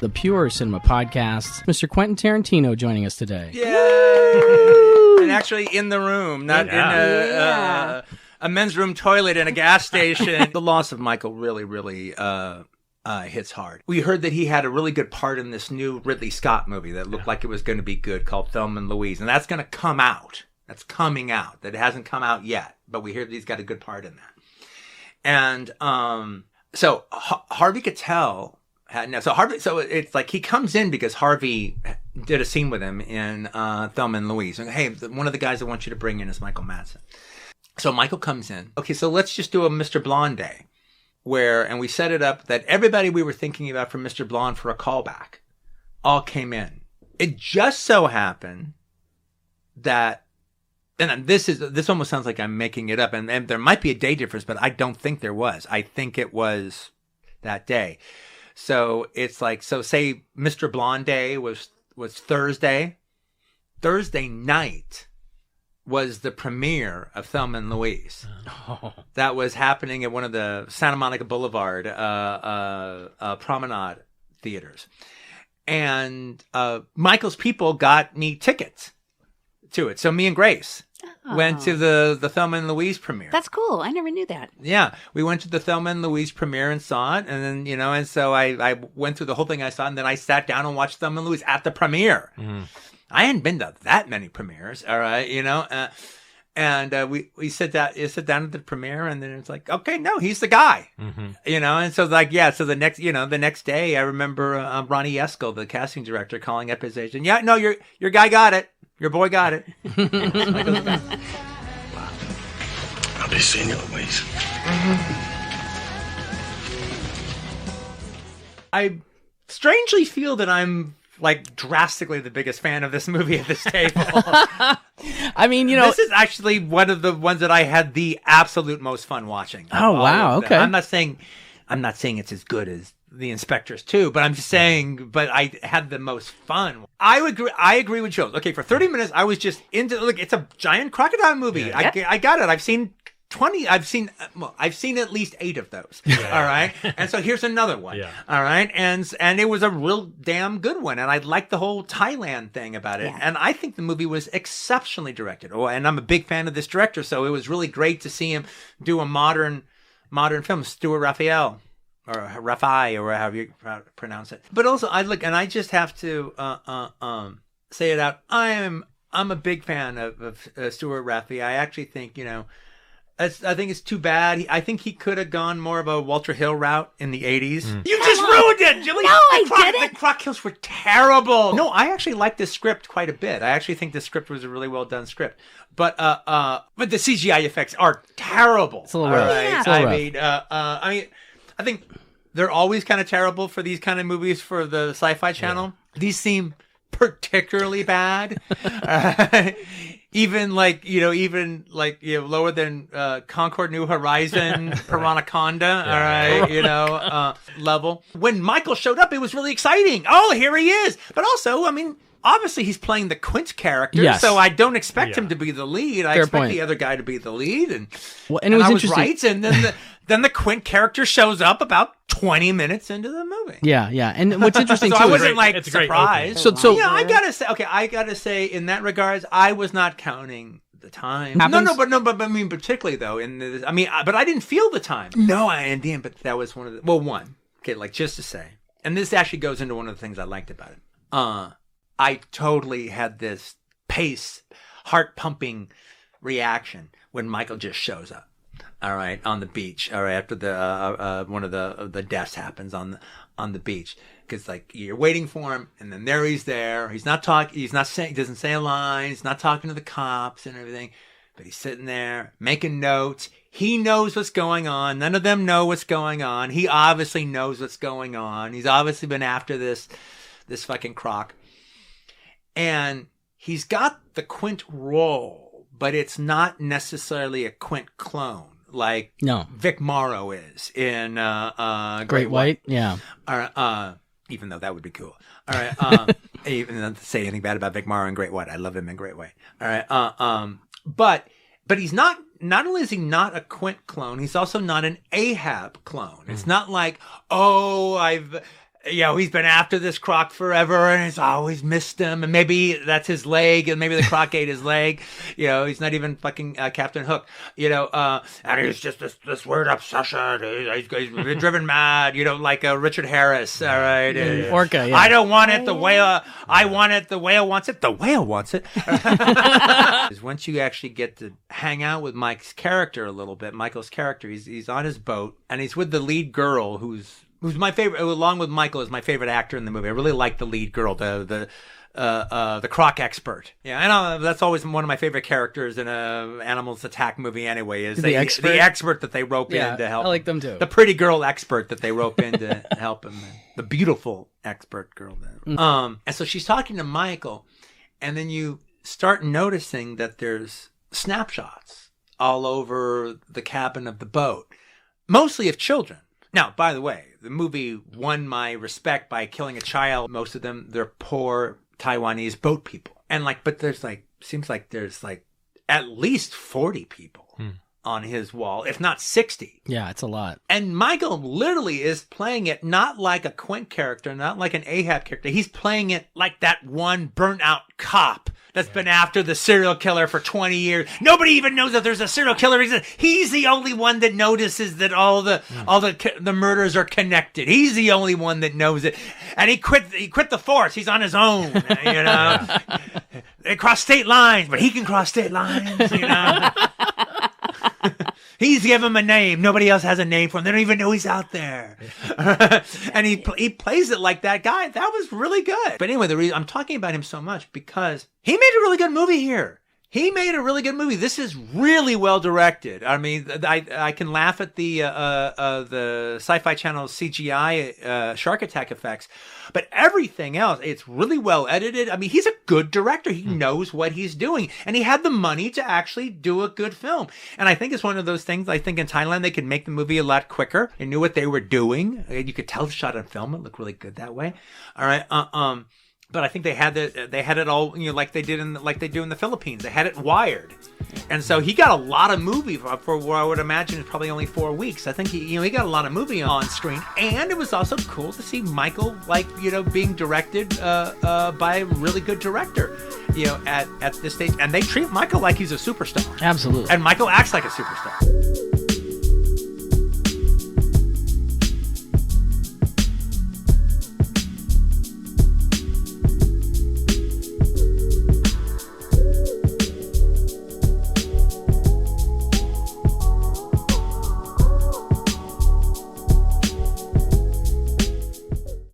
The Pure Cinema Podcast. Mr. Quentin Tarantino joining us today. Yay! And actually in the room, not in a men's room toilet in a gas station. The loss of Michael really hits hard. We heard that he had a really good part in this new Ridley Scott movie that looked like it was going to be good called Thelma and Louise. And that's going to come out. That's coming out. That hasn't come out yet. But we hear that he's got a good part in that. And so Harvey Keitel... So it's like he comes in because Harvey did a scene with him in Thelma and Louise. And, hey, one of the guys I want you to bring in is Michael Madsen. So Michael comes in. Okay, so let's just do a Mr. Blonde day and we set it up that everybody we were thinking about for Mr. Blonde for a callback all came in. It just so happened that, and this almost sounds like I'm making it up, and there might be a day difference, but I don't think there was. I think it was that day. So it's like, so say Mr. Blonde Day was Thursday. Thursday night was the premiere of Thelma and Louise. Oh. That was happening at one of the Santa Monica Boulevard promenade theaters. And Michael's people got me tickets to it. So me and Grace went to the Thelma and Louise premiere. That's cool. I never knew that. Yeah. We went to the Thelma and Louise premiere and saw it. And then, and so I went through the whole thing I saw, and then I sat down and watched Thelma and Louise at the premiere. Mm. I hadn't been to that many premieres, all right, and we sit down at the premiere, and then it's like, okay, no, he's the guy, and so so the next day, I remember Ronnie Eskel, the casting director, calling up his agent. Yeah, no, your guy got it. Your boy got it. Wow. I'll be seeing you, Louise. I strangely feel that I'm like drastically the biggest fan of this movie at this table. I mean, this is actually one of the ones that I had the absolute most fun watching. Oh, wow. Okay. I'm not saying it's as good as The Inspectors 2, but I'm just saying, but I had the most fun. I agree with Joe. Okay, for 30 minutes, I was just into, look, it's a giant crocodile movie. Yeah. I got it. I've seen at least 8 of those. Yeah. All right. And so here's another one. Yeah. All right. And it was a real damn good one. And I liked the whole Thailand thing about it. Yeah. And I think the movie was exceptionally directed. Oh, and I'm a big fan of this director. So it was really great to see him do a modern film, Stuart Raphael. Or Rafai, or however you pronounce it. But also, I just have to say it out. I'm a big fan of Stuart Raphael. I actually think, I think it's too bad. I think he could have gone more of a Walter Hill route in the 80s. Mm. You just ruined it, Julie! No, I didn't! The Croc Hills were terrible! No, I actually like this script quite a bit. I actually think this script was a really well done script. But the CGI effects are terrible. It's a little rough. Right? Yeah. I mean, I think they're always kind of terrible for these kind of movies for the Sci-Fi Channel. Yeah. These seem particularly bad. Even lower than Concord New Horizon, Piranaconda, all right, level. When Michael showed up, it was really exciting. Oh, here he is. But also, I mean, obviously he's playing the Quint character, so I don't expect him to be the lead. I expect the other guy to be the lead, and it was interesting. Right. And then the Quint character shows up about 20 minutes into the movie. Yeah. And what's interesting so too, I wasn't surprised. So yeah, I gotta say, in that regards, I was not counting the time. But I mean, particularly though, but I didn't feel the time. No, I didn't. But that was one of the just to say, and this actually goes into one of the things I liked about it. I totally had this heart pumping reaction when Michael just shows up. All right, on the beach. All right, after the one of the deaths happens on the beach, because like you're waiting for him, and then he's there. He's not talking. He doesn't say a line. He's not talking to the cops and everything, but he's sitting there making notes. He knows what's going on. None of them know what's going on. He obviously knows what's going on. He's obviously been after this fucking croc, and he's got the Quint role, but it's not necessarily a Quint clone. Like Vic Morrow is in Great White. Yeah. Even though that would be cool. All right. Even not to say anything bad about Vic Morrow in Great White. I love him in Great White. All right. But he's not only is he not a Quint clone, he's also not an Ahab clone. It's not like, he's been after this croc forever and he's always missed him. And maybe that's his leg and maybe the croc ate his leg. He's not even fucking Captain Hook, and he's just this weird obsession. He's been driven mad, like Richard Harris. All right. Orca, yeah. I don't want it the whale. I want it. The whale wants it. The whale wants it. Once you actually get to hang out with Mike's character a little bit, Michael's character, he's on his boat and he's with the lead girl who's my favorite, along with Michael, is my favorite actor in the movie. I really like the lead girl, the croc expert. Yeah, I know that's always one of my favorite characters in a animals attack movie. Anyway, is the expert that they rope in to help. I like them too. The pretty girl expert that they rope in to help him. The beautiful expert girl. And so she's talking to Michael, and then you start noticing that there's snapshots all over the cabin of the boat, mostly of children. Now, by the way, the movie won my respect by killing a child. Most of them, they're poor Taiwanese boat people. And but there's seems like there's at least 40 people on his wall, if not 60. Yeah, it's a lot. And Michael literally is playing it not like a Quint character, not like an Ahab character. He's playing it like that one burnt out cop that's been after the serial killer for 20 years. Nobody even knows that there's a serial killer. He's the only one that notices that all the murders are connected. He's the only one that knows it. And he quit the force. He's on his own, They cross state lines, but he can cross state lines, He's given him a name. Nobody else has a name for him. They don't even know he's out there. And he plays it like that guy. That was really good. But anyway, the reason I'm talking about him so much because he made a really good movie here. He made a really good movie. This is really well directed. I mean, I can laugh at the Sci-Fi Channel CGI shark attack effects, but everything else, it's really well edited. I mean, he's a good director. He knows what he's doing, and he had the money to actually do a good film. And I think it's one of those things. I think in Thailand they could make the movie a lot quicker. They knew what they were doing. You could tell the shot on film. It looked really good that way. All right. But I think they had it all, like they do in the Philippines. They had it wired, and so he got a lot of movie for what I would imagine is probably only 4 weeks. I think he got a lot of movie on screen, and it was also cool to see Michael being directed by a really good director, at this stage. And they treat Michael like he's a superstar. Absolutely. And Michael acts like a superstar.